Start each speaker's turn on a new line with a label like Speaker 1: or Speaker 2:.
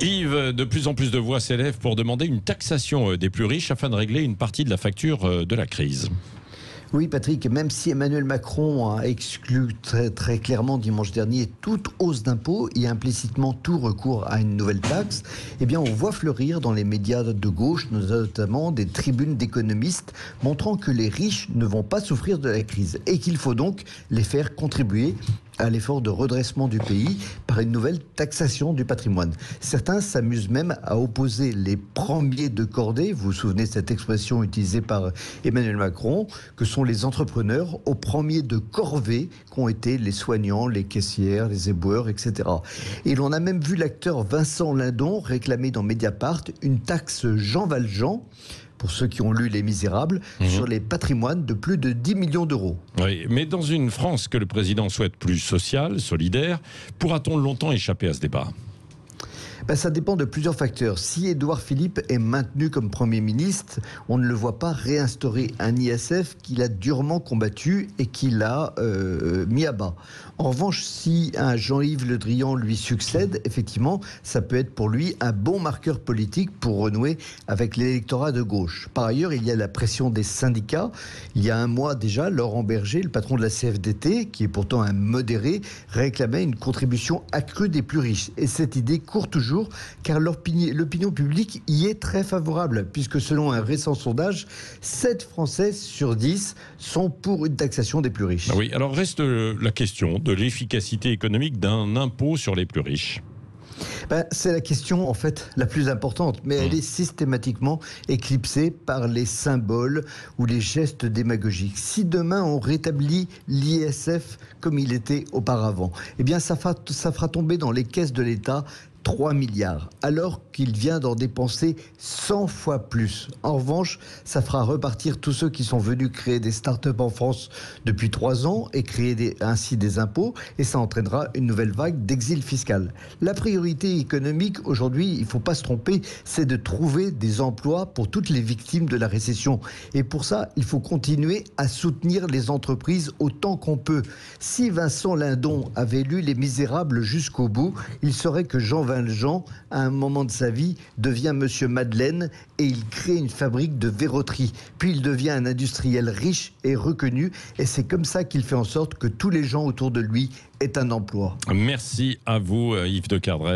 Speaker 1: Yves, de plus en plus de voix s'élèvent pour demander une taxation des plus riches afin de régler une partie de la facture de la crise.
Speaker 2: Oui, Patrick, même si Emmanuel Macron a exclu très clairement dimanche dernier toute hausse d'impôts et implicitement tout recours à une nouvelle taxe, eh bien, on voit fleurir dans les médias de gauche, notamment des tribunes d'économistes, montrant que les riches ne vont pas souffrir de la crise et qu'il faut donc les faire contribuer à l'effort de redressement du pays par une nouvelle taxation du patrimoine. Certains s'amusent même à opposer les premiers de cordée, vous vous souvenez de cette expression utilisée par Emmanuel Macron, que sont les entrepreneurs, aux premiers de corvée qu'ont été les soignants, les caissières, les éboueurs, etc. Et l'on a même vu l'acteur Vincent Lindon réclamer dans Mediapart une taxe Jean Valjean, pour ceux qui ont lu Les Misérables, sur les patrimoines de plus de 10 millions d'euros.
Speaker 1: Oui, mais dans une France que le président souhaite plus sociale, solidaire, pourra-t-on longtemps échapper à ce débat ?
Speaker 2: Ça dépend de plusieurs facteurs. Si Édouard Philippe est maintenu comme Premier ministre, on ne le voit pas réinstaurer un ISF qu'il a durement combattu et qu'il a mis à bas. En revanche, si un Jean-Yves Le Drian lui succède, effectivement, ça peut être pour lui un bon marqueur politique pour renouer avec l'électorat de gauche. Par ailleurs, il y a la pression des syndicats. Il y a un mois déjà, Laurent Berger, le patron de la CFDT, qui est pourtant un modéré, réclamait une contribution accrue des plus riches. Et cette idée court toujours, car l'opinion publique y est très favorable, puisque selon un récent sondage, 7 Français sur 10 sont pour une taxation des plus riches.
Speaker 1: Oui, alors reste la question de l'efficacité économique d'un impôt sur les plus riches.
Speaker 2: C'est la question en fait la plus importante, mais elle est systématiquement éclipsée par les symboles ou les gestes démagogiques. Si demain on rétablit l'ISF comme il était auparavant, eh bien ça fera tomber dans les caisses de l'État 3 milliards, alors qu'il vient d'en dépenser 100 fois plus. En revanche, ça fera repartir tous ceux qui sont venus créer des start-up en France depuis 3 ans et créer ainsi des impôts, et ça entraînera une nouvelle vague d'exil fiscal. La priorité économique aujourd'hui, il ne faut pas se tromper, c'est de trouver des emplois pour toutes les victimes de la récession. Et pour ça, il faut continuer à soutenir les entreprises autant qu'on peut. Si Vincent Lindon avait lu Les Misérables jusqu'au bout, il saurait que Jean Valjean, à un moment de sa vie, devient Monsieur Madeleine et il crée une fabrique de verroterie. Puis il devient un industriel riche et reconnu et c'est comme ça qu'il fait en sorte que tous les gens autour de lui aient un emploi.
Speaker 1: Merci à vous, Yves de Kerdrel.